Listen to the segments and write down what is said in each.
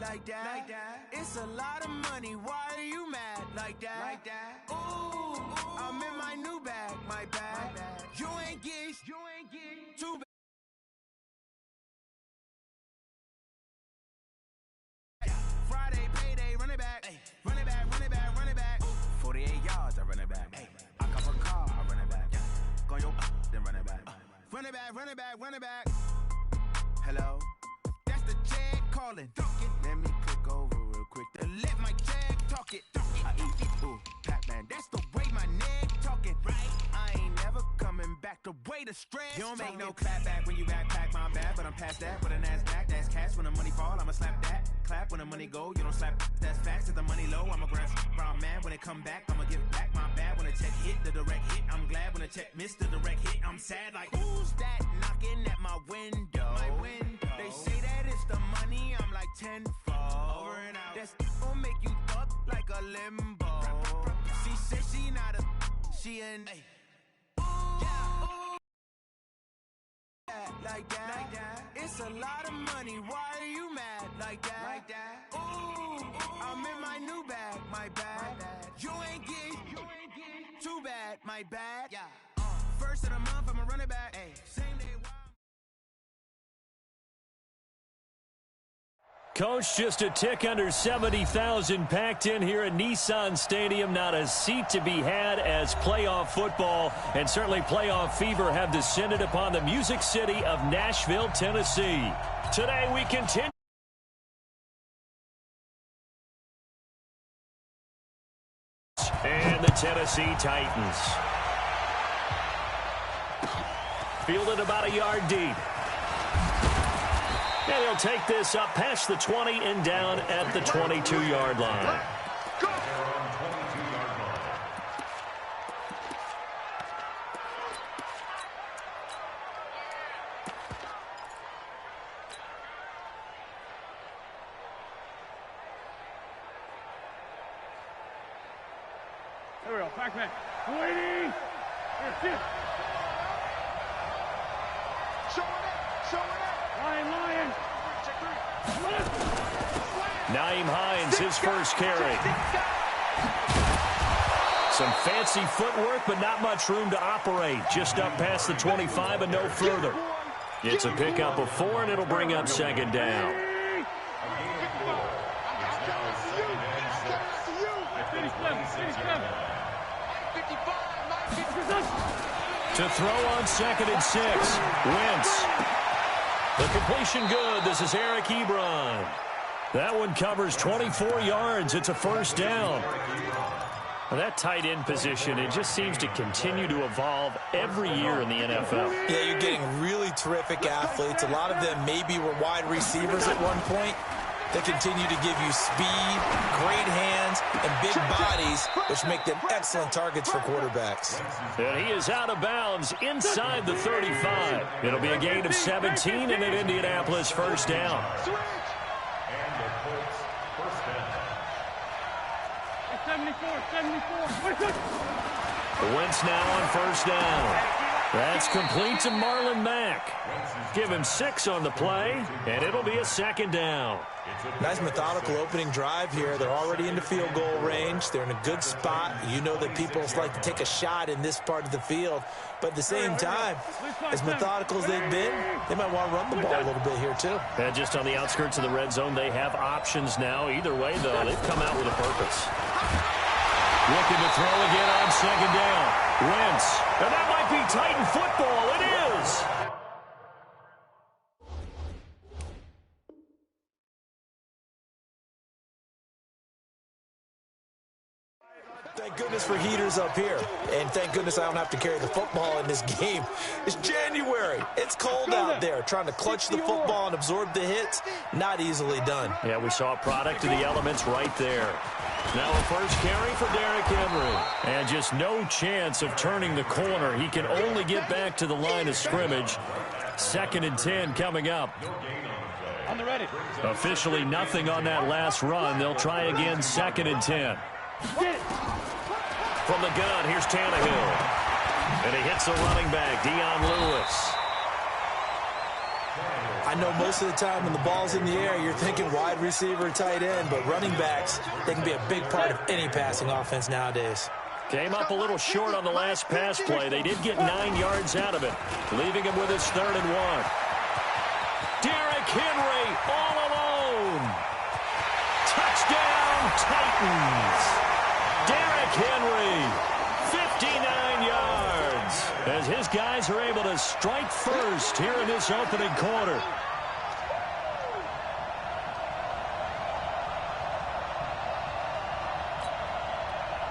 like that. It's a lot of money, why are you mad like that? Ooh, I'm in my new bag, my bag. You ain't get too bad. Friday payday, run it back, run it back, run it back, run it back. 48 yards, I run it back. I come for a car, I run it back. Go your then run it back. Run it back, run it back, run it back. Hello, that's the Jag calling. Let me click over real quick to let my Jag talk it. I eat it, ooh, Pac-Man. That's the way my neck talking. Right, I ain't never coming back. The way the stress. You don't make no clap back when you backpack, my bad, but I'm past that. With a NASDAQ, that's cash. When the money fall, I'ma slap that. Clap when the money go, you don't slap. That's facts. If the money low, I'ma grab brown man. When it come back, I'ma give back my bad. When the check hit, the direct hit. I'm glad when the check missed the direct hit. I'm sad like who's that knocking at my window? They say that it's the money, I'm like tenfold. Over and out. That's gon' make you up like a limbo. She said she not a, she an like that. It's a lot of money, why are you mad like that? Ooh, I'm in my new bag, my bad. You ain't get too bad, my bad. First of the month, I'ma run it back. Same day. Coach, just a tick under 70,000 packed in here at Nissan Stadium. Not a seat to be had as playoff football and certainly playoff fever have descended upon the Music City of Nashville, Tennessee. Today we continue. And the Tennessee Titans. Fielded about a yard deep. And he'll take this up past the 20 and down at the 22-yard line. There we go, Pac-Man. Waiting. Here. Show it up. Lion. Nyheim Hines, his first carry. Some fancy footwork, but not much room to operate. Just up past the 25 and no further. It's a pickup of 4, and it'll bring up second down. To throw on 2nd and 6. Wentz. The completion good. This is Eric Ebron. That one covers 24 yards. It's a first down. Well, that tight end position, it just seems to continue to evolve every year in the NFL. Yeah, you're getting really terrific athletes. A lot of them maybe were wide receivers at one point. They continue to give you speed, great hands, and big bodies, which make them excellent targets for quarterbacks. And he is out of bounds inside the 35. It'll be a gain of 17 and an Indianapolis first down. Wentz now on first down. That's complete to Marlon Mack. Give him 6 on the play, and it'll be a second down. Nice methodical opening drive here. They're already into field goal range. They're in a good spot. You know that people like to take a shot in this part of the field. But at the same time, as methodical as they've been, they might want to run the ball a little bit here too. And just on the outskirts of the red zone, they have options now. Either way, though, they've come out with a purpose. Looking to throw again on second down. Wentz. And that might be Titan football. It is. Thank goodness for heaters up here. And thank goodness I don't have to carry the football in this game. It's January. It's cold out there. Trying to clutch the football and absorb the hits, not easily done. Yeah, we saw a product of the elements right there. Now a first carry for Derrick Henry. And just no chance of turning the corner. He can only get back to the line of scrimmage. 2nd and 10 coming up. On the ready. Officially nothing on that last run. They'll try again 2nd and 10. From the gun, here's Tannehill. And he hits the running back, Dion Lewis. I I know most of the time when the ball's in the air, you're thinking wide receiver, tight end, but running backs, they can be a big part of any passing offense nowadays. Came up a little short on the last pass play. They did get 9 yards out of it, leaving him with his 3rd and 1. Derrick Henry all alone. Touchdown, Titans. Derrick Henry, 59 yards, as his guys are able to strike first here in this opening quarter.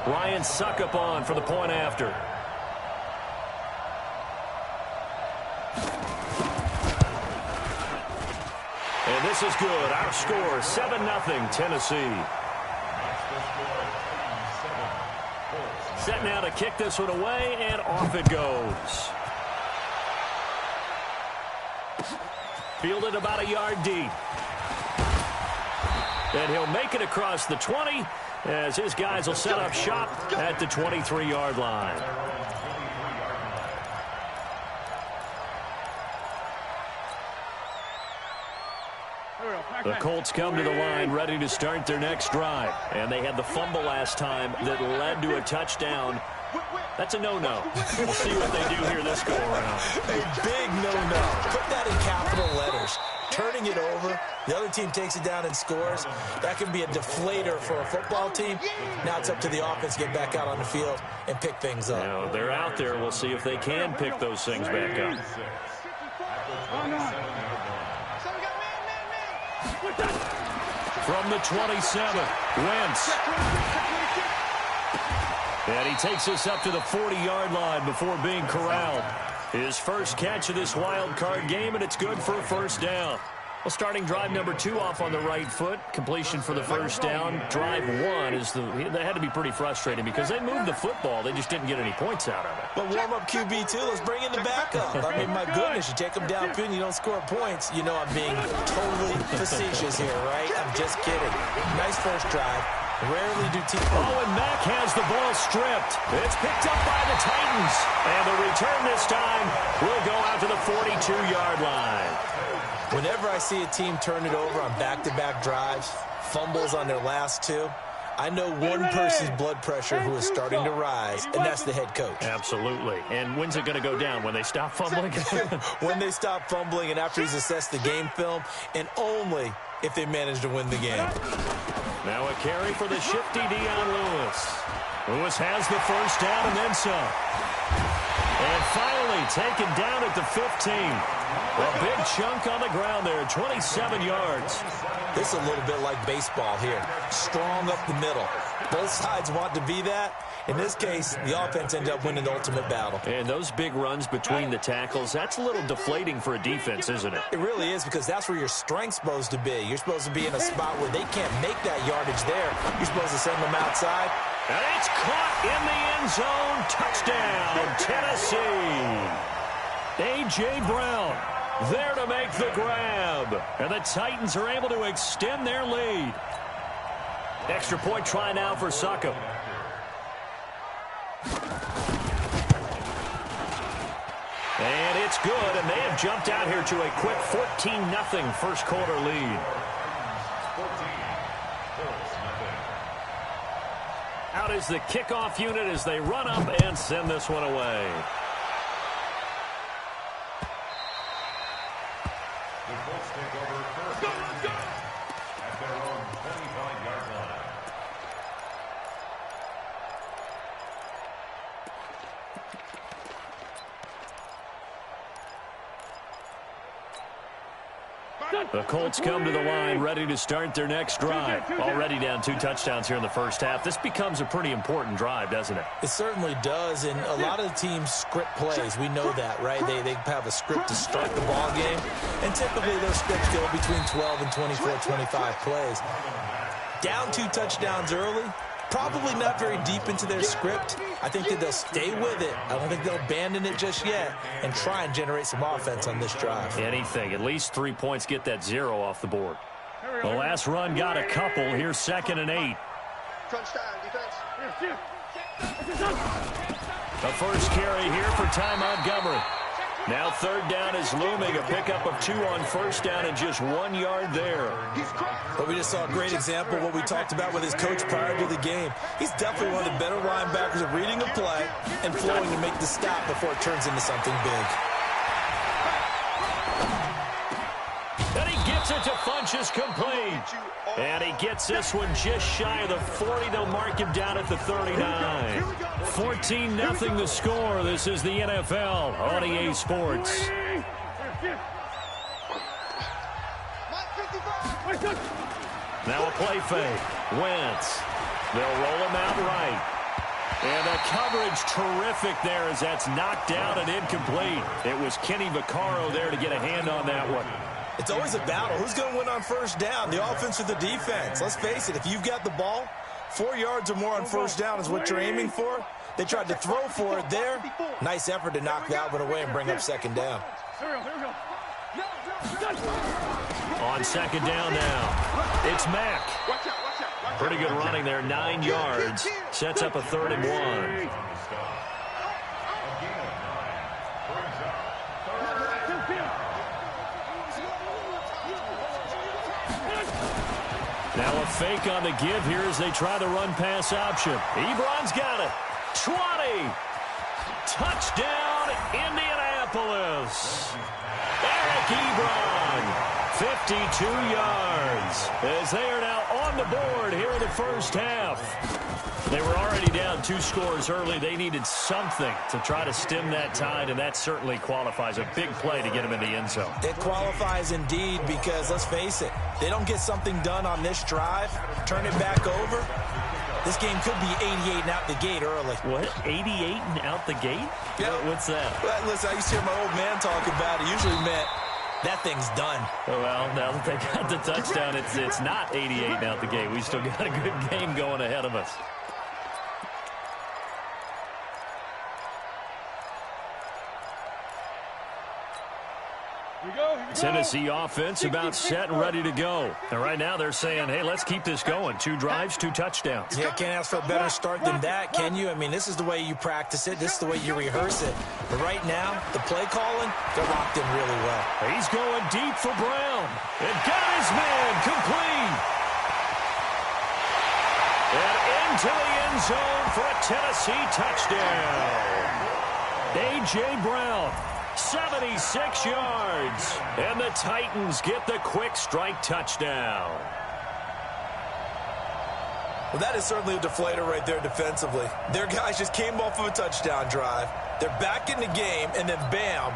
Ryan Succop on for the point after. And this is good. Our score, 7-0 Tennessee. Set now to kick this one away, and off it goes. Fielded about a yard deep. And he'll make it across the 20 as his guys will set up shop at the 23-yard line. The Colts come to the line ready to start their next drive. And they had the fumble last time that led to a touchdown. That's a no-no. We'll see what they do here this go-around. A big no-no. Put that in capital letters. Turning it over, the other team takes it down and scores. That can be a deflator for a football team. Now it's up to the offense to get back out on the field and pick things up. Now, they're out there. We'll see if they can pick those things back up. From the 27, Wentz. And he takes us up to the 40-yard line before being corralled. His first catch of this wild card game, and it's good for a first down. Well, starting drive number 2 off on the right foot. Completion for the first down. Drive 1 is they had to be pretty frustrating because they moved the football. They just didn't get any points out of it. But warm-up QB, too. Let's bring in the backup. I mean, my goodness, you take them downfield and you don't score points. You know I'm being totally facetious here, right? I'm just kidding. Nice first drive. Rarely do teams. Oh, and Mack has the ball stripped. It's picked up by the Titans. And the return this time will go out to the 42-yard line. Whenever I see a team turn it over on back-to-back drives, fumbles on their last 2, I know one person's blood pressure who is starting to rise, and that's the head coach. Absolutely. And when's it going to go down? When they stop fumbling? When they stop fumbling and after he's assessed the game film, and only if they manage to win the game. Now a carry for the shifty Dion Lewis. Lewis has the first down and then some. And finally taken down at the 15. A big chunk on the ground there, 27 yards. This is a little bit like baseball here. Strong up the middle. Both sides want to be that. In this case, the offense ended up winning the ultimate battle. And those big runs between the tackles, that's a little deflating for a defense, isn't it? It really is, because that's where your strength's supposed to be. You're supposed to be in a spot where they can't make that yardage there. You're supposed to send them outside. And it's caught in the end zone. Touchdown, Tennessee. A.J. Brown there to make the grab. And the Titans are able to extend their lead. Extra point try now for Succop. And it's good, and they have jumped out here to a quick 14-0 first quarter lead. Out is the kickoff unit as they run up and send this one away. The Colts take over first and 10 at their own 25-yard line. The Colts come to the line ready to start their next drive. Already down 2 touchdowns here in the first half. This becomes a pretty important drive, doesn't it? It certainly does, and a lot of the teams script plays. We know that, right? They have a script to start the ball game, and typically those scripts go between 12 and 24, 25 plays. Down 2 touchdowns early, probably not very deep into their script. I think that they'll stay with it. I don't think they'll abandon it just yet and try and generate some offense on this drive. Anything. At least 3 points, get that 0 off the board. The last run got a couple. Here's 2nd and 8. Crunch time, defense. The first carry here for Ty Montgomery. Now third down is looming. A pickup of 2 on first down and just 1 yard there. But we just saw a great example of what we talked about with his coach prior to the game. He's definitely one of the better linebackers at reading a play and flowing to make the stop before it turns into something big. And he gets it to Funchess complete. And he gets this one just shy of the 40. They'll mark him down at the 39. 14-0 the score. This is the NFL on EA Sports. Now a play fake. Wentz. They'll roll him out right. And the coverage terrific there as that's knocked down and incomplete. It was Kenny Vaccaro there to get a hand on that one. It's always a battle. Who's going to win on first down, the offense or the defense? Let's face it, if you've got the ball, 4 yards or more on first down is what you're aiming for. They tried to throw for it there. Nice effort to knock that one away and bring up second down. On second down now, it's Mack. Pretty good running there, 9 yards. Sets up a 3rd and 1. Now a fake on the give here as they try the run-pass option. Ebron's got it. 20. Touchdown, Indianapolis. Eric Ebron. 52 yards as they are now on the board here in the first half. They were already down 2 scores early. They needed something to try to stem that tide, and that certainly qualifies. A big play to get them in the end zone. It qualifies indeed because, let's face it, they don't get something done on this drive, turn it back over, this game could be 88 and out the gate early. What? 88 and out the gate? Yeah. What's that? Well, listen, I used to hear my old man talk about it. Usually meant that thing's done. Well, now that they got the touchdown, it's not 88 and out the gate. We still got a good game going ahead of us. Tennessee offense about set and ready to go. And right now they're saying, hey, let's keep this going. 2 drives, 2 touchdowns. Yeah, can't ask for a better start than that, can you? I mean, this is the way you practice it. This is the way you rehearse it. But right now, the play calling, they're locked in really well. He's going deep for Brown. And got his man complete. And into the end zone for a Tennessee touchdown. A.J. Brown. 76 yards, and the Titans get the quick strike touchdown. Well, that is certainly a deflator right there defensively. Their guys just came off of a touchdown drive. They're back in the game, and then bam,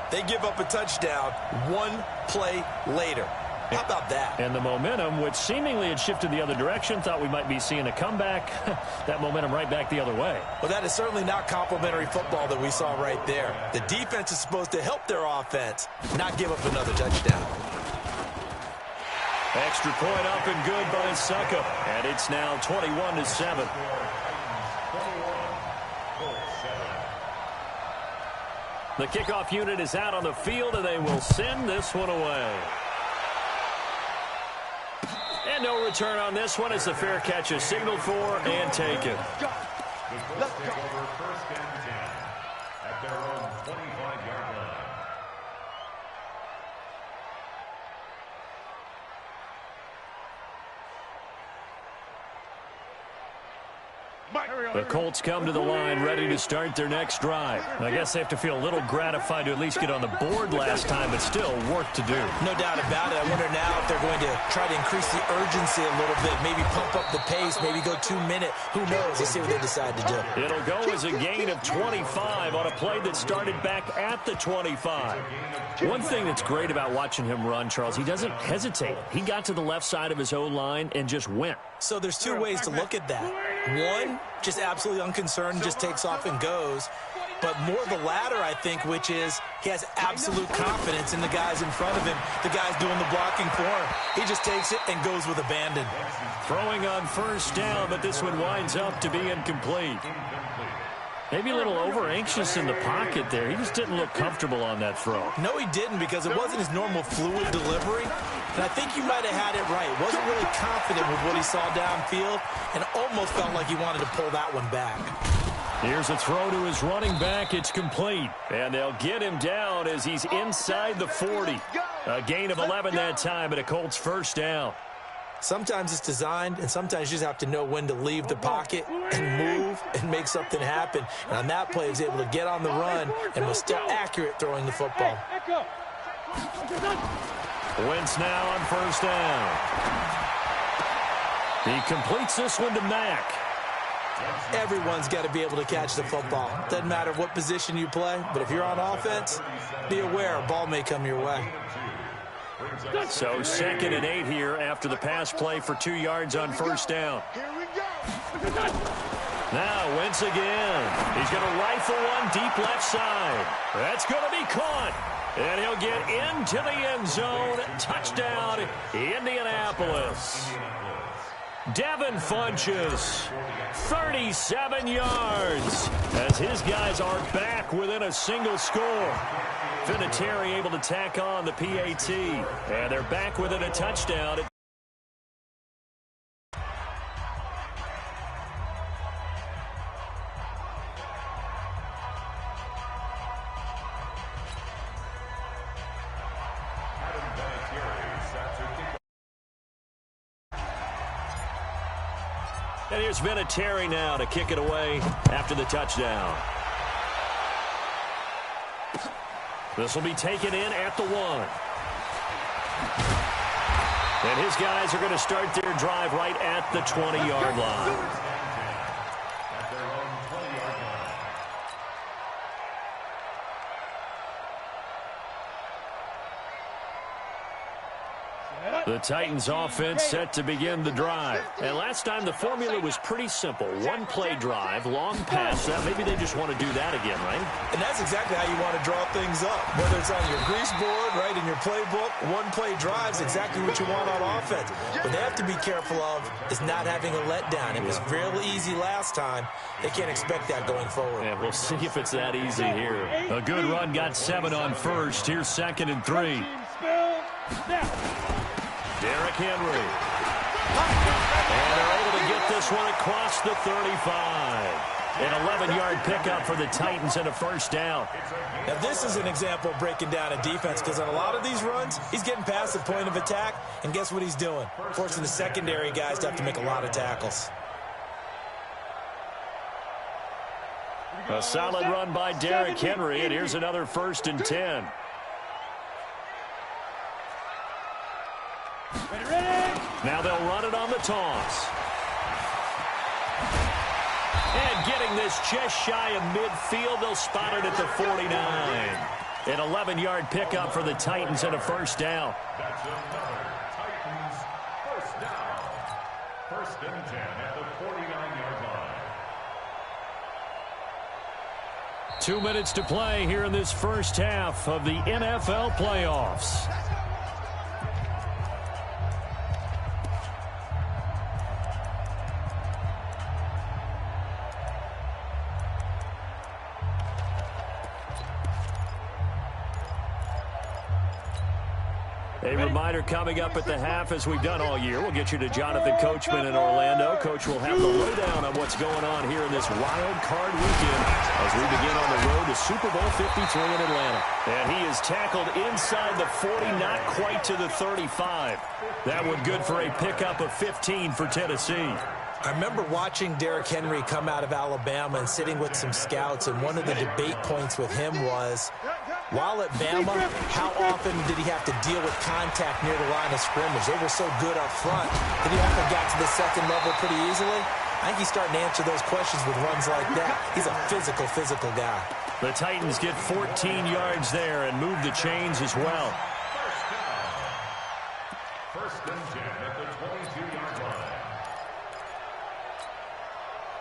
they give up a touchdown 1 play later. How about that? And the momentum, which seemingly had shifted the other direction, thought we might be seeing a comeback. That momentum right back the other way. Well, that is certainly not complimentary football that we saw right there. The defense is supposed to help their offense, not give up another touchdown. Extra point up and good by Succop. And it's now 21-7. The kickoff unit is out on the field, and they will send this one away. And no return on this one as the fair catch is signaled for and taken. Let's go. Over 1st and 10 at their own 25-yard line. The Colts come to the line ready to start their next drive. I guess they have to feel a little gratified to at least get on the board last time, but still work to do. No doubt about it. I wonder now if they're going to try to increase the urgency a little bit, maybe pump up the pace, maybe go 2-minute. Who knows? Let's see what they decide to do. It'll go as a gain of 25 on a play that started back at the 25. One thing that's great about watching him run, Charles, he doesn't hesitate. He got to the left side of his O-line and just went. So there's 2 ways to look at that. One, just absolutely unconcerned, just takes off and goes. But more the latter, I think, which is he has absolute confidence in the guys in front of him, the guys doing the blocking for him. He just takes it and goes with abandon. Throwing on first down, but this one winds up to be incomplete. Maybe a little over-anxious in the pocket there. He just didn't look comfortable on that throw. No, he didn't, because it wasn't his normal fluid delivery. And I think you might have had it right. Wasn't really confident with what he saw downfield and almost felt like he wanted to pull that one back. Here's a throw to his running back. It's complete. And they'll get him down as he's inside the 40. A gain of 11 that time, and a Colts first down. Sometimes it's designed, and sometimes you just have to know when to leave the pocket and move and make something happen. And on that play, he was able to get on the run and was still accurate throwing the football. Wentz now on first down. He completes this one to Mack. Everyone's got to be able to catch the football. Doesn't matter what position you play, but if you're on offense, be aware a ball may come your way. So 2nd and 8 here after the pass play for 2 yards on first down. Here we go. Now Wentz again. He's going to rifle one deep left side. That's going to be caught. And he'll get into the end zone. Touchdown, Indianapolis. Devin Funchess, 37 yards, as his guys are back within a single score. Vinatieri able to tack on the PAT, and they're back within a touchdown. And here's Vinatieri now to kick it away after the touchdown. This will be taken in at the 1. And his guys are going to start their drive right at the 20-yard line. The Titans offense set to begin the drive. And last time the formula was pretty simple. One play drive, long pass. Now maybe they just want to do that again, right? And that's exactly how you want to draw things up. Whether it's on your grease board, right, in your playbook, one play drive is exactly what you want on offense. What they have to be careful of is not having a letdown. It was real easy last time. They can't expect that going forward. Yeah, we'll see if it's that easy here. A good run got 7 on first. Here's 2nd and 3. Derrick Henry. And they're able to get this one across the 35. An 11-yard pickup for the Titans and a first down. Now, this is an example of breaking down a defense because on a lot of these runs, he's getting past the point of attack, and guess what he's doing? Forcing the secondary guys to have to make a lot of tackles. A solid run by Derrick Henry, and here's another 1st and 10. Now they'll run it on the toss. And getting this just shy of midfield, they'll spot it at the 49. An 11-yard pickup for the Titans and a first down. That's another Titans first down. 1st and 10 at the 49-yard line. 2 minutes to play here in this first half of the NFL playoffs. A reminder coming up at the half, as we've done all year. We'll get you to Jonathan Coachman in Orlando. Coach will have the lowdown on what's going on here in this wild card weekend as we begin on the road to Super Bowl 53 in Atlanta. And he is tackled inside the 40, not quite to the 35. That one good for a pickup of 15 for Tennessee. I remember watching Derrick Henry come out of Alabama and sitting with some scouts, and one of the debate points with him was, while at Bama, how often did he have to deal with contact near the line of scrimmage? They were so good up front that he often got to the second level pretty easily. I think he's starting to answer those questions with runs like that. He's a physical guy. The Titans get 14 yards there and move the chains as well. First and 10 at the 22-yard line.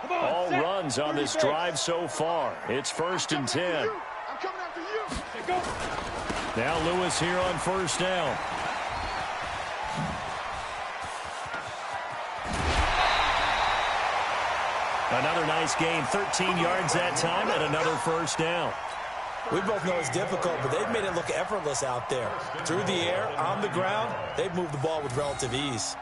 All runs on this drive so far. It's 1st and 10. I'm coming after you. Now Lewis here on first down. Another nice gain, 13 yards that time, and another first down. We both know it's difficult, but they've made it look effortless out there. Through the air, on the ground, they've moved the ball with relative ease.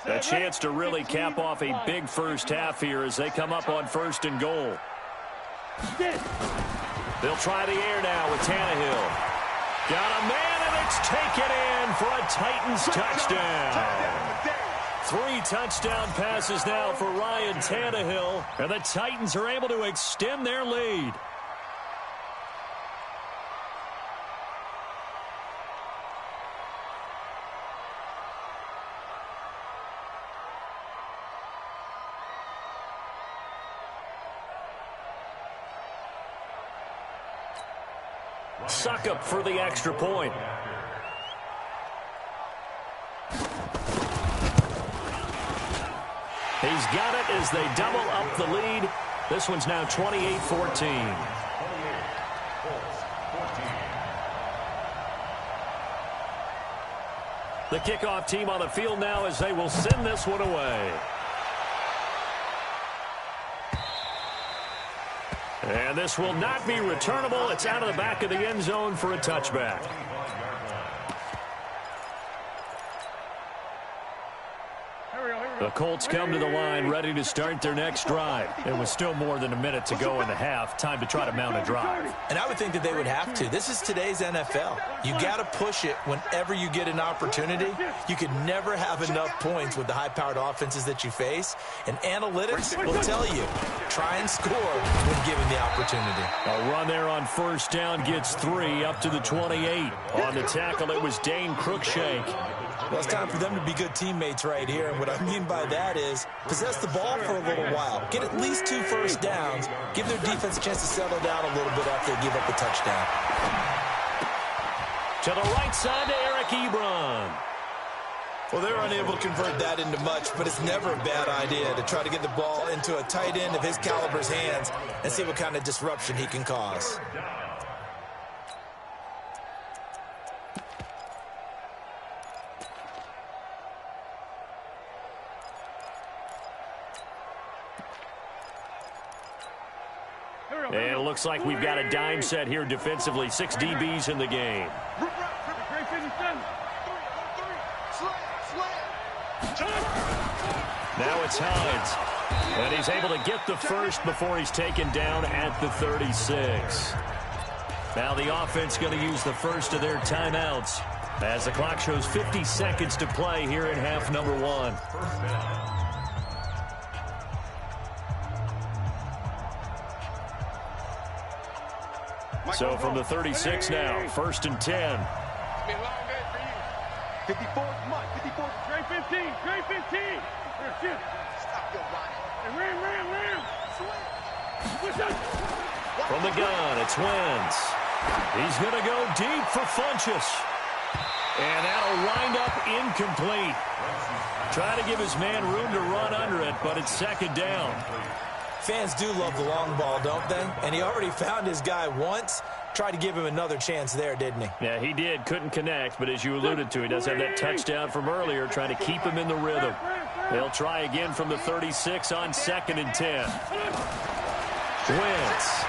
A chance to really cap off a big first half here as they come up on 1st and goal. They'll try the air now with Tannehill. Got a man, and it's taken in for a Titans touchdown. 3 touchdown passes now for Ryan Tannehill, and the Titans are able to extend their lead. Succop for the extra point. He's got it as they double up the lead. This one's now 28-14. The kickoff team on the field now as they will send this one away. And this will not be returnable. It's out of the back of the end zone for a touchback. The Colts come to the line ready to start their next drive. It was still more than a minute to go in the half. Time to try to mount a drive. And I would think that they would have to. This is today's NFL. You got to push it whenever you get an opportunity. You can never have enough points with the high-powered offenses that you face. And analytics will tell you, try and score when given the opportunity. A run there on 1st down gets 3 up to the 28. On the tackle, it was Dane Cruikshank. Well, it's time for them to be good teammates right here. And what I mean by that is possess the ball for a little while. Get at least 2 first downs. Give their defense a chance to settle down a little bit after they give up the touchdown. To the right side to Eric Ebron. Well, they're unable to convert that into much, but it's never a bad idea to try to get the ball into a tight end of his caliber's hands and see what kind of disruption he can cause. And it looks like we've got a dime set here defensively. 6 DBs in the game. Now it's Hines. And he's able to get the first before he's taken down at the 36. Now the offense going to use the first of their timeouts as the clock shows 50 seconds to play here in half number 1. So from the 36 now, 1st and 10. It's been a long day for you. 54, come on, 54. Trey 15, Trey 15. Stop your running. Ram. From the gun, it's Wentz. He's going to go deep for Funchess. And that'll wind up incomplete. Try to give his man room to run under it, but it's 2nd down. Fans do love the long ball, don't they? And he already found his guy once. Tried to give him another chance there, didn't he? Yeah, he did. Couldn't connect, but as you alluded to, he does have that touchdown from earlier, trying to keep him in the rhythm. They'll try again from the 36 on 2nd and 10. Wentz.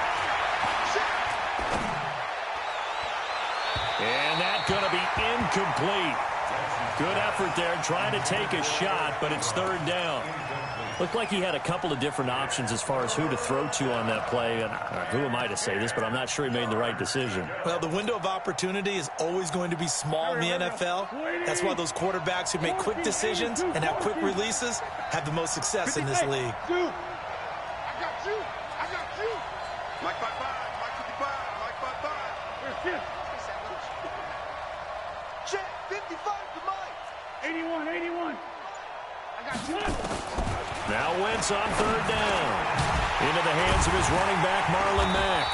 And that's going to be incomplete. Good effort there, trying to take a shot, but it's 3rd down. Looked like he had a couple of different options as far as who to throw to on that play. And who am I to say this, but I'm not sure he made the right decision. Well, the window of opportunity is always going to be small in the NFL. That's why those quarterbacks who make quick decisions and have quick releases have the most success in this league. I got you. Mike 55, Mike 55, Mike 55. Check, 55 to Mike. 81. I got you. Now Wentz on 3rd down. Into the hands of his running back, Marlon Mack.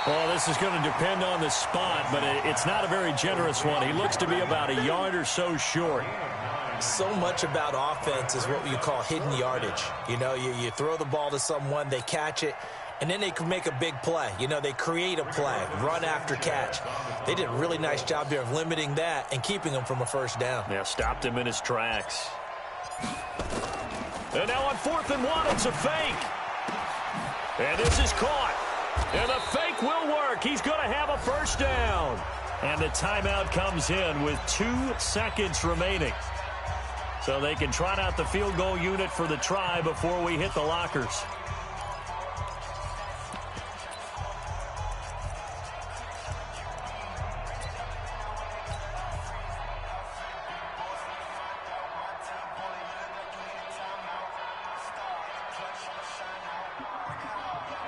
Well, this is going to depend on the spot, but it's not a very generous one. He looks to be about a yard or so short. So much about offense is what you call hidden yardage. You know, you throw the ball to someone, they catch it, and then they can make a big play. You know, they create a play, run after catch. They did a really nice job there of limiting that and keeping him from a 1st down. Yeah, stopped him in his tracks. And now on 4th and 1, it's a fake. And this is caught. And the fake will work. He's going to have a 1st down. And the timeout comes in with 2 seconds remaining. So they can trot out the field goal unit for the try before we hit the lockers.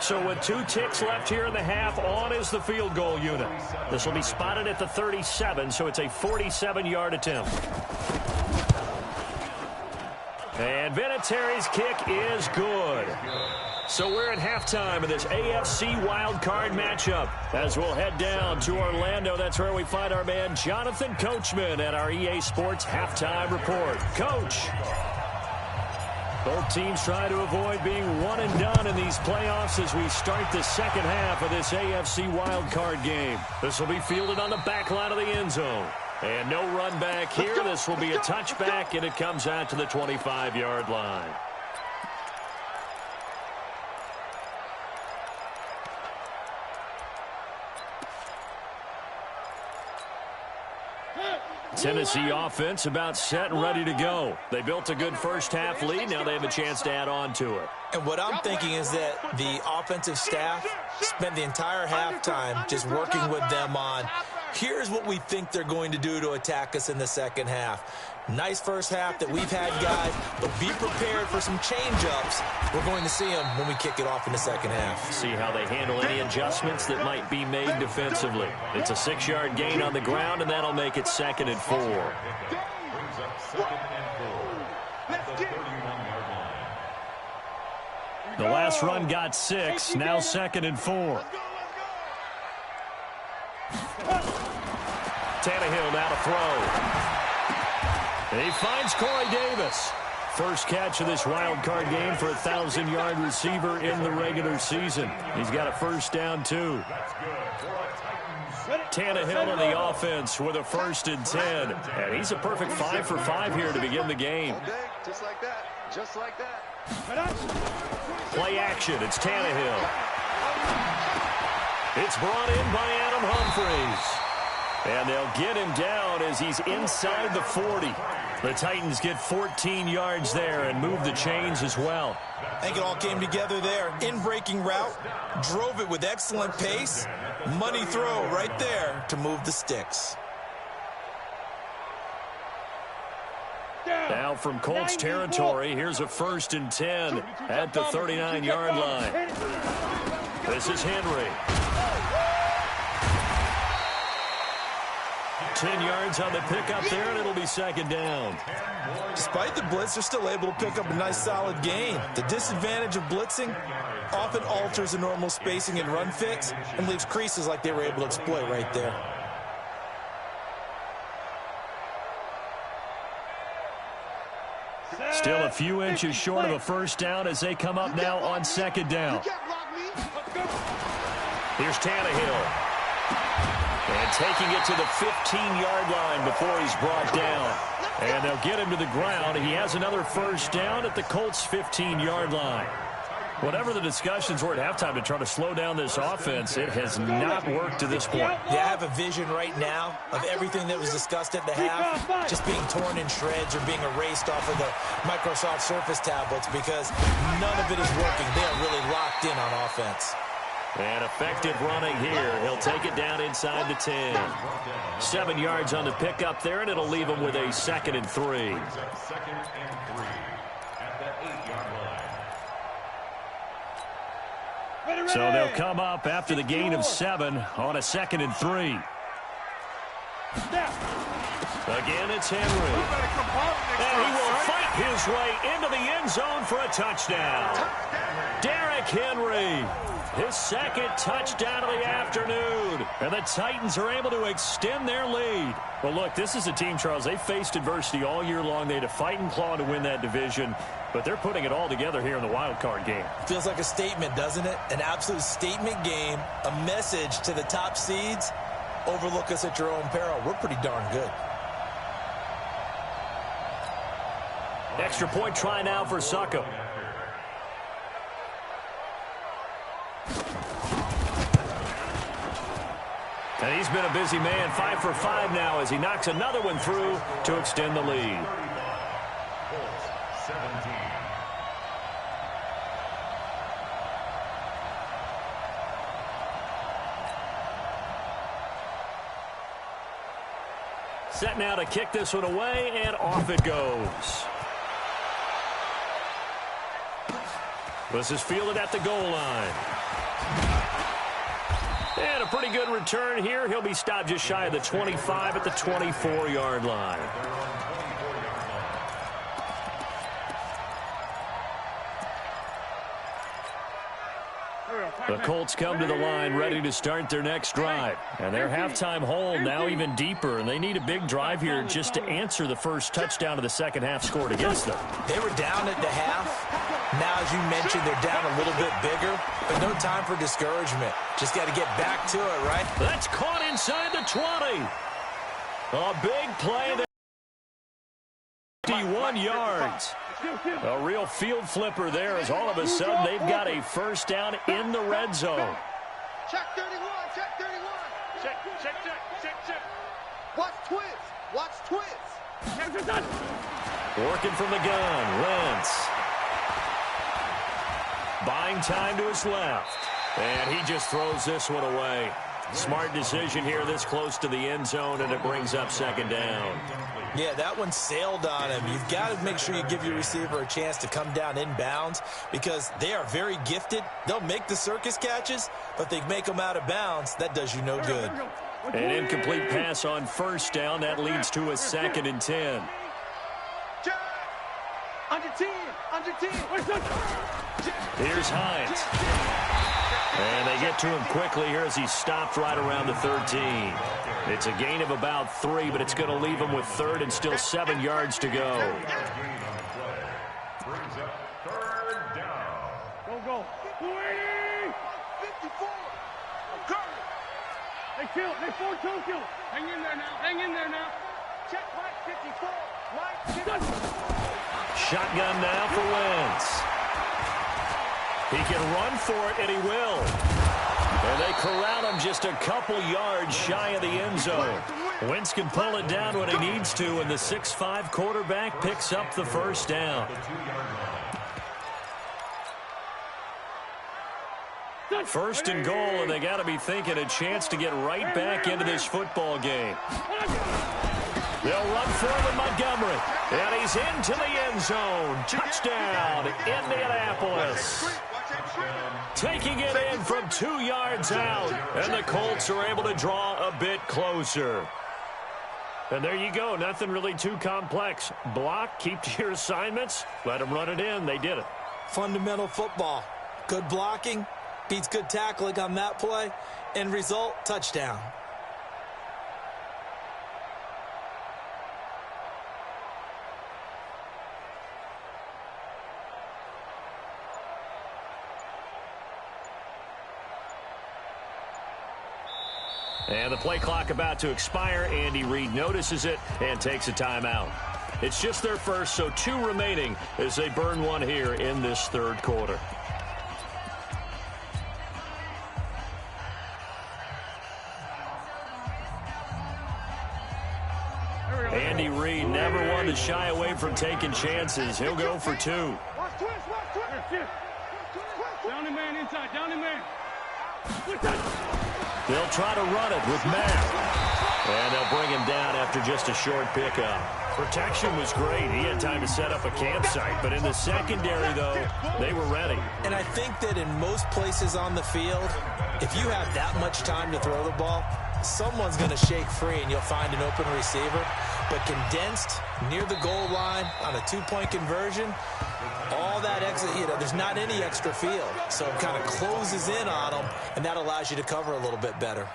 So with 2 ticks left here in the half, on is the field goal unit. This will be spotted at the 37, so it's a 47-yard attempt. And Vinatieri's kick is good. So we're at halftime of this AFC wildcard matchup. As we'll head down to Orlando, that's where we find our man Jonathan Coachman at our EA Sports Halftime Report. Coach. Both teams try to avoid being one and done in these playoffs as we start the second half of this AFC wildcard game. This will be fielded on the back line of the end zone. And no run back here. This will be a touchback, and it comes out to the 25-yard line. Tennessee offense about set and ready to go. They built a good first-half lead. Now they have a chance to add on to it. And what I'm thinking is that the offensive staff spent the entire halftime just working with them on, here's what we think they're going to do to attack us in the second half. Nice first half that we've had, guys, but be prepared for some change-ups. We're going to see them when we kick it off in the second half. See how they handle any adjustments that might be made defensively. It's a 6-yard gain on the ground, and that'll make it 2nd and 4. Brings up 2nd and 4 at the 31-yard line. The last run got 6, now 2nd and 4. Tannehill now to throw. He finds Corey Davis. First catch of this wild card game for a 1,000-yard receiver in the regular season. He's got a first down, too. Tannehill on the offense with a 1st and 10. And he's a perfect 5 for 5 here to begin the game. Just like that. Just like that. Play action. It's Tannehill. It's brought in by Adam Humphries. And they'll get him down as he's inside the 40. The Titans get 14 yards there and move the chains as well. I think it all came together there. In-breaking route, drove it with excellent pace. Money throw right there to move the sticks. Now from Colts territory, here's a 1st and 10 at the 39-yard line. This is Henry. 10 yards on the pickup there, and it'll be 2nd down. Despite the blitz, they're still able to pick up a nice solid gain. The disadvantage of blitzing often alters the normal spacing and run fits and leaves creases like they were able to exploit right there. Still a few inches short of a first down as they come up now on 2nd down. Here's Tannehill. And taking it to the 15-yard line before he's brought down. And they'll get him to the ground. He has another first down at the Colts' 15-yard line. Whatever the discussions were at halftime to try to slow down this offense, it has not worked to this point. Yeah, I have a vision right now of everything that was discussed at the half just being torn in shreds or being erased off of the Microsoft Surface tablets because none of it is working. They are really locked in on offense. And effective running here. He'll take it down inside the 10. 7 yards on the pickup there, and it'll leave him with a 2nd and 3. 2nd and 3 at the 8-yard line. So they'll come up after the gain of 7 on a 2nd and 3. Again, it's Henry. And he will fight his way into the end zone for a touchdown. Derrick Henry. His 2nd touchdown of the afternoon. And the Titans are able to extend their lead. Well, look, this is a team, Charles. They faced adversity all year long. They had to fight and claw to win that division. But they're putting it all together here in the wild card game. Feels like a statement, doesn't it? An absolute statement game. A message to the top seeds. Overlook us at your own peril. We're pretty darn good. Extra point try now for Succop. And he's been a busy man, 5 for 5 now as he knocks another one through to extend the lead. Set now to kick this one away, and off it goes. This is fielded at the goal line. And a pretty good return here. He'll be stopped just shy of the 25 at the 24-yard line. The Colts come to the line ready to start their next drive. And their halftime hole now even deeper, and they need a big drive here just to answer the first touchdown of the second half scored against them. They were down at the half. Now, as you mentioned, they're down a little bit bigger, but no time for discouragement. Just got to get back to it, right? That's caught inside the 20. A big play there. 51 yards. A real field flipper there as all of a sudden they've got a first down in the red zone. Check 31, check 31. Check. Watch twist. Working from the gun, Wentz. Buying time to his left. And he just throws this one away. Smart decision here this close to the end zone, and it brings up second down. Yeah, that one sailed on him. You've got to make sure you give your receiver a chance to come down inbounds because they are very gifted. They'll make the circus catches, but they make them out of bounds. That does you no good. An incomplete pass on first down. That leads to a 2nd and 10. Under 10. Here's Hines. And they get to him quickly here as he's stopped right around the 13. It's a gain of about 3, but it's going to leave him with 3rd and still 7 yards to go. Brings up 3rd down. Go. 54. They kill. They 4-2 kill. Hang in there now. Check Mike 54. Mike 54. Shotgun now for Wentz. He can run for it, and he will. And they corral him just a couple yards shy of the end zone. Wentz can pull it down when he needs to, and the 6'5" quarterback picks up the first down. First and goal, and they got to be thinking a chance to get right back into this football game. They'll run for it with Montgomery. And he's into the end zone. Touchdown, Indianapolis. Taking it in from 2 yards out. And the Colts are able to draw a bit closer. And there you go. Nothing really too complex. Block, keep to your assignments. Let them run it in. They did it. Fundamental football. Good blocking. Beats good tackling on that play. End result, touchdown. And the play clock about to expire. Andy Reid notices it and takes a timeout. It's just their first, so 2 remaining as they burn one here in this 3rd quarter. Andy Reid never one to shy away from taking chances. He'll go for 2. Watch twist. Down the man inside. Down the man. They'll try to run it with Mack. And they'll bring him down after just a short pickup. Protection was great. He had time to set up a campsite. But in the secondary, though, they were ready. And I think that in most places on the field, if you have that much time to throw the ball, someone's going to shake free and you'll find an open receiver. But condensed near the goal line on a 2-point conversion, all that extra, there's not any extra field. So it kind of closes in on them, and that allows you to cover a little bit better.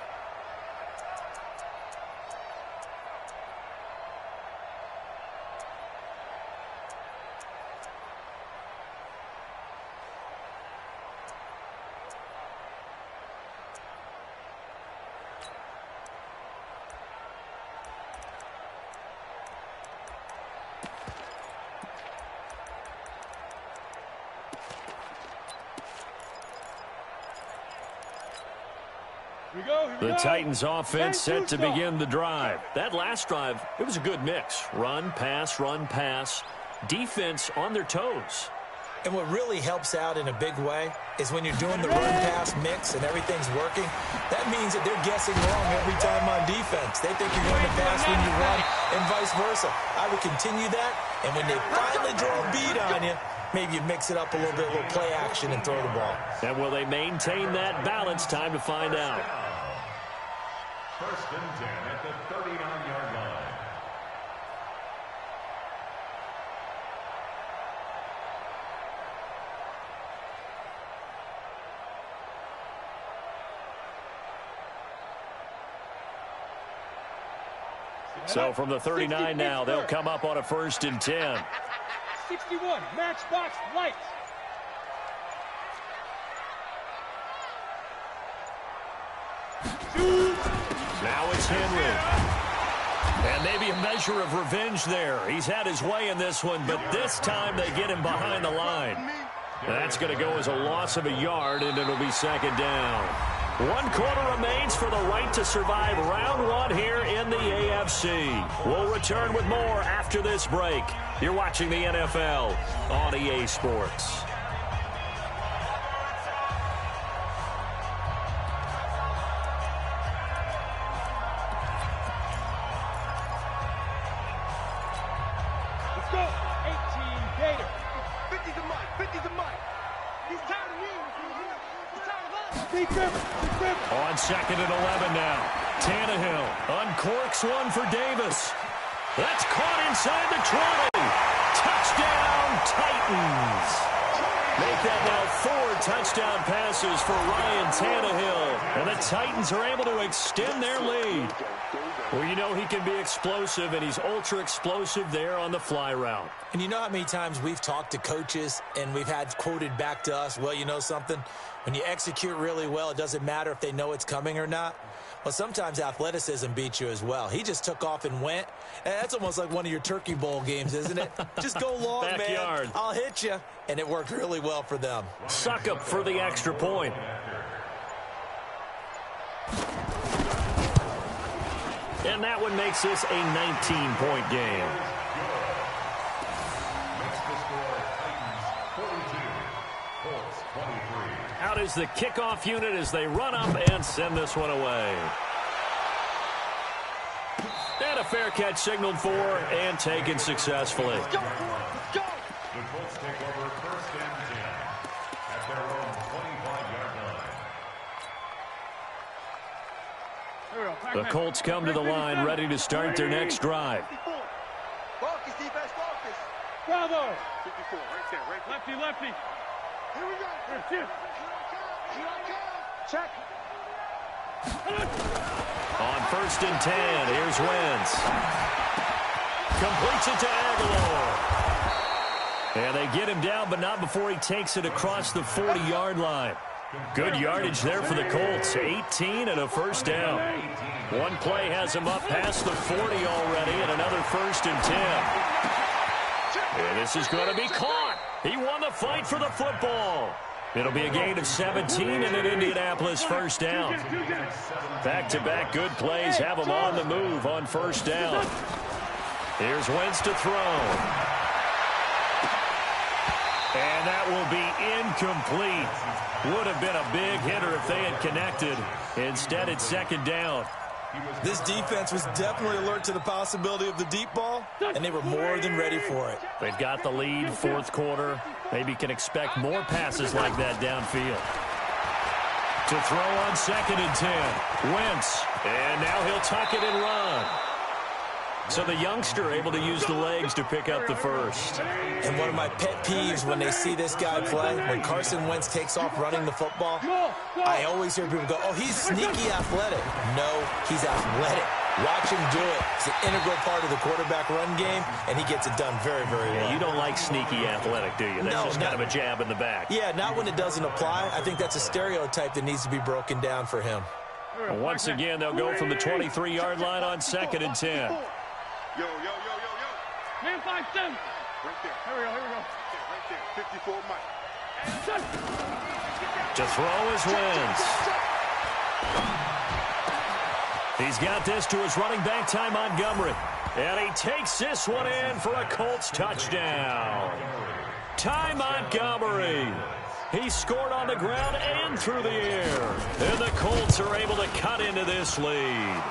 The Titans offense set to begin the drive. That last drive, it was a good mix. Run, pass, defense on their toes. And what really helps out in a big way is when you're doing the run-pass mix and everything's working, that means that they're guessing wrong every time on defense. They think you're going to pass when you run and vice versa. I would continue that, and when they finally draw a beat on you, maybe you mix it up a little bit, a little play action, and throw the ball. And will they maintain that balance? Time to find out. First and 10 at the 39-yard line. So from the 39 now, they'll come up on a 1st and 10. 61, matchbox lights. Now it's Henry. And maybe a measure of revenge there. He's had his way in this one, but this time they get him behind the line. That's going to go as a loss of a yard, and it'll be 2nd down. 1 quarter remains for the right to survive round 1 here in the AFC. We'll return with more after this break. You're watching the NFL on EA Sports. Let's go. 18 Gator. 50's a mic. 50's a mic. He's tired of me. He's tired of us. Big Griffin. On 2nd and 11 now. Tannehill uncorks one for Davis. That's caught inside the 20. Touchdown, Titans. Make that now 4 touchdown passes for Ryan Tannehill. And the Titans are able to extend their lead. Well, you know he can be explosive, and he's ultra explosive there on the fly route. And you know how many times we've talked to coaches and we've had quoted back to us, well, you know something? When you execute really well, it doesn't matter if they know it's coming or not. Well, sometimes athleticism beats you as well. He just took off and went. And that's almost like one of your Turkey Bowl games, isn't it? Just go long, Backyard. man. I'll hit you. And it worked really well for them. Suck up for the extra point. And that one makes this a 19-point game. Makes the score Titans 42, Colts 23. Out is the kickoff unit as they run up and send this one away. And a fair catch signaled for and taken successfully. Let's go. The Colts take over 1st and 10 at their own 25-yard line. The Colts come to the line ready to start their next drive. Focus, defense, focus. Bravo. 54, right there, right there. Lefty. Here we go. Check. On 1st and 10, here's Wentz. Completes it to Aguilar. And they get him down, but not before he takes it across the 40-yard line. Good yardage there for the Colts. 18 and a 1st down. One play has him up past the 40 already, and another 1st and 10. And this is going to be caught. He won the fight for the football. It'll be a gain of 17 and an Indianapolis 1st down. Back-to-back good plays have him on the move on 1st down. Here's Wentz to throw. And that will be incomplete. Would have been a big hitter if they had connected. Instead, it's 2nd down. This defense was definitely alert to the possibility of the deep ball, and they were more than ready for it. They've got the lead, 4th quarter. Maybe can expect more passes like that downfield. To throw on 2nd and 10. Wentz. And now he'll tuck it and run. So the youngster able to use the legs to pick up the 1st. And one of my pet peeves when they see this guy play, when Carson Wentz takes off running the football, I always hear people go, oh, he's sneaky athletic. No, he's athletic. Watch him do it. It's an integral part of the quarterback run game, and he gets it done very, very well. Yeah, you don't like sneaky athletic, do you? That's just kind of a jab in the back. Yeah, not when it doesn't apply. I think that's a stereotype that needs to be broken down for him. Well, once again, they'll go from the 23-yard line on 2nd and 10. Yo. Man 5-7. Right there. Here we go. Right there. 54 Mike. To throw is Wentz. He's got this to his running back, Ty Montgomery. And he takes this one in for a Colts touchdown. Ty Montgomery. He scored on the ground and through the air. And the Colts are able to cut into this lead.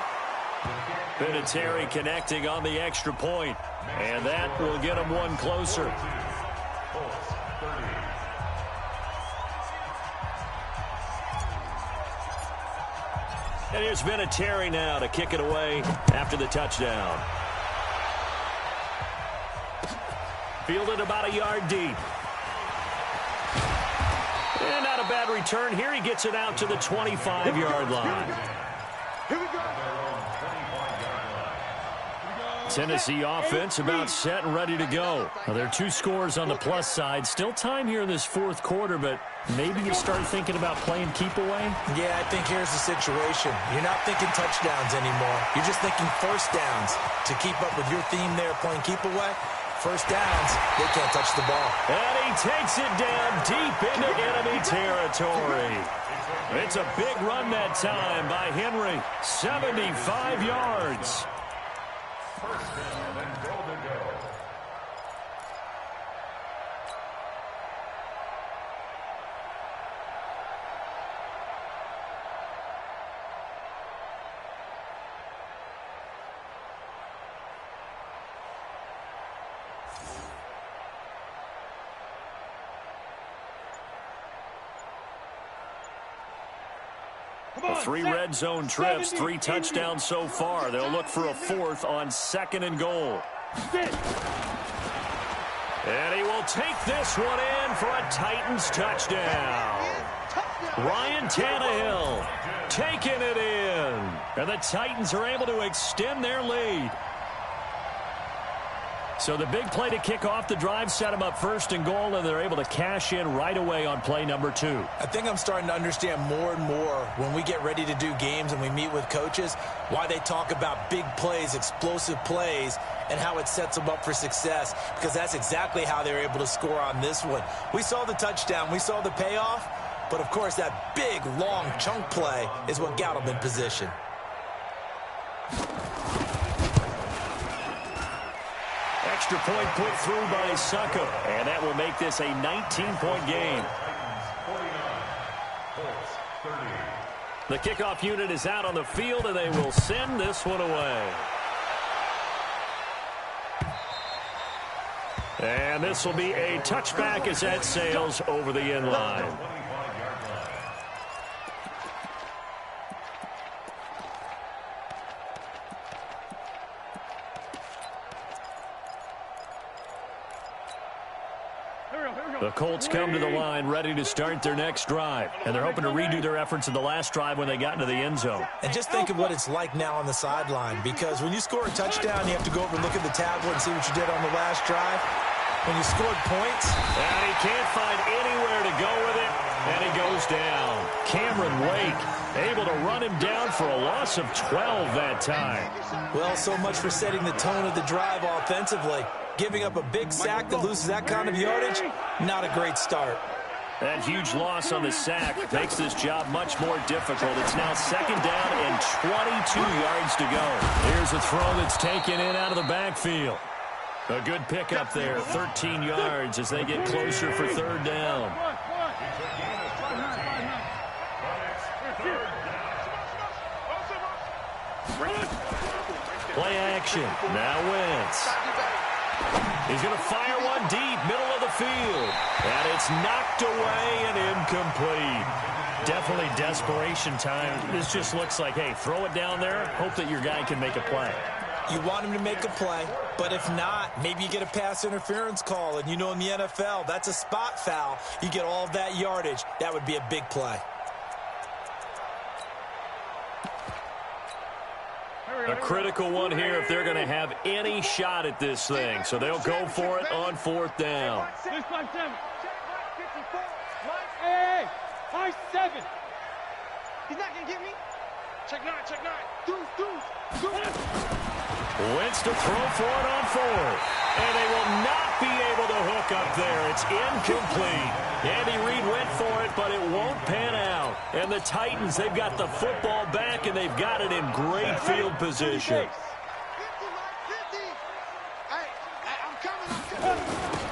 Vinatieri connecting on the extra point. And that will get them one closer. And here's Vinatieri now to kick it away after the touchdown. Fielded about a yard deep. And not a bad return. Here he gets it out to the 25-yard line. Here we go. Tennessee offense about set and ready to go. Well, there are 2 scores on the plus side. Still time here in this fourth quarter, but maybe you start thinking about playing keep away? Yeah, I think here's the situation. You're not thinking touchdowns anymore. You're just thinking first downs. To keep up with your theme there, playing keep away, first downs, they can't touch the ball. And he takes it down deep into enemy territory. It's a big run that time by Henry. 75 yards. First down and goal to go. The 3 red zone trips, 3 touchdowns so far. They'll look for a 4th on 2nd and goal. And he will take this one in for a Titans touchdown. Ryan Tannehill taking it in. And the Titans are able to extend their lead. So the big play to kick off the drive set them up 1st and goal, and they're able to cash in right away on play number 2. I think I'm starting to understand more and more when we get ready to do games and we meet with coaches why they talk about big plays, explosive plays, and how it sets them up for success, because that's exactly how they're able to score on this one. We saw the touchdown. We saw the payoff. But, of course, that big, long chunk play is what got them in position. Extra point put through by Succop, and that will make this a 19-point game. The kickoff unit is out on the field, and they will send this one away. And this will be a touchback as that sails over the end line. The Colts come to the line ready to start their next drive. And they're hoping to redo their efforts in the last drive when they got into the end zone. And just think of what it's like now on the sideline, because when you score a touchdown, you have to go over and look at the tablet and see what you did on the last drive. When you scored points, and he can't find anywhere to go with it, and he goes down. Cameron Wake able to run him down for a loss of 12 that time. Well, so much for setting the tone of the drive offensively. Giving up a big sack that loses that kind of yardage, not a great start. That huge loss on the sack makes this job much more difficult. It's now 2nd down and 22 yards to go. Here's a throw that's taken in out of the backfield. A good pickup there, 13 yards as they get closer for 3rd down. Play action. Now Wentz. He's going to fire one deep, middle of the field. And it's knocked away and incomplete. Definitely desperation time. This just looks like, hey, throw it down there, hope that your guy can make a play. You want him to make a play, but if not, maybe you get a pass interference call. And you know in the NFL, that's a spot foul. You get all of that yardage. That would be a big play. A critical one here if they're going to have any shot at this thing. So they'll go for it on 4th down. 657. Hey, 5-7. He's not going to get me. Check 9, check 9. Deuce. Wentz to throw for it on 4th. And they will not be able to hook up there. It's incomplete. Andy Reid went for it, but it won't pan out. And the Titans, they've got the football back, and they've got it in great field position.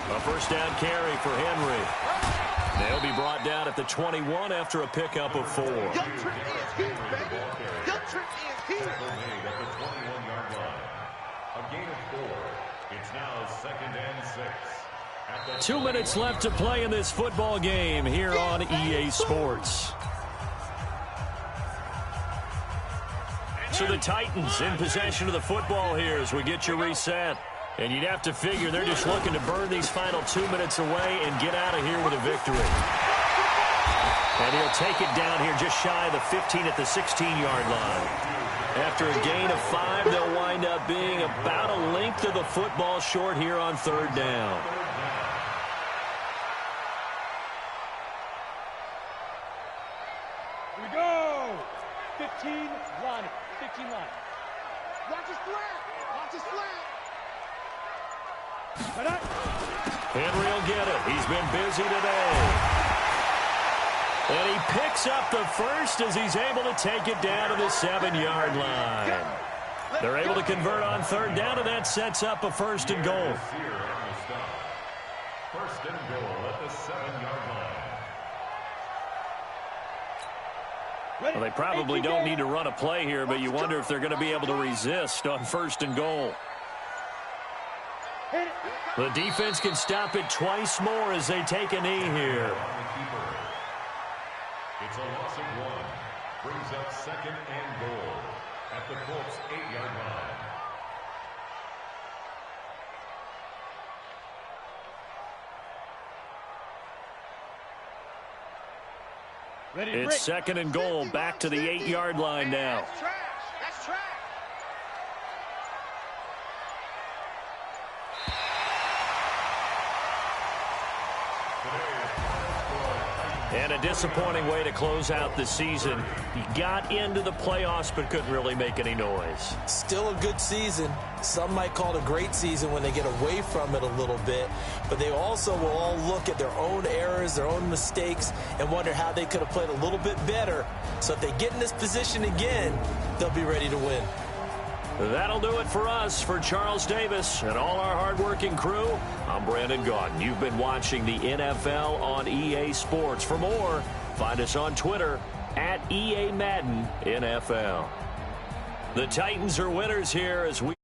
A first down carry for Henry. They'll be brought down at the 21 after a pickup of 4. Young Trent is here, baby. Young Trent is here. Made at the 21-yard line. A gain of 4. It's now 2nd and 6. 2 minutes left to play in this football game here on EA Sports. So the Titans in possession of the football here as we get you reset. And you'd have to figure they're just looking to burn these final 2 minutes away and get out of here with a victory. And he'll take it down here just shy of the 15 at the 16-yard line. After a gain of 5, they'll wind up being about a length of the football short here on 3rd down. Here we go. 15 line. 15 line. Watch his flat. Watch his flat. Henry will get it. He's been busy today. And he picks up the first as he's able to take it down to the 7-yard line. They're able to convert on 3rd down, and that sets up a 1st and goal. 1st and goal at the 7-yard line. Well, they probably don't need to run a play here, but you wonder if they're going to be able to resist on 1st and goal. The defense can stop it twice more as they take a knee here. It's a loss of 1. Brings up 2nd and goal at the Colts' 8-yard line. It's 2nd and goal, back to the 8-yard line now. That's trash. That's trash. And a disappointing way to close out the season. He got into the playoffs but couldn't really make any noise. Still a good season. Some might call it a great season when they get away from it a little bit. But they also will all look at their own errors, their own mistakes, and wonder how they could have played a little bit better. So if they get in this position again, they'll be ready to win. That'll do it for us. For Charles Davis and all our hardworking crew, I'm Brandon Gaudin. You've been watching the NFL on EA Sports. For more, find us on Twitter @EA Madden NFL. The Titans are winners here as we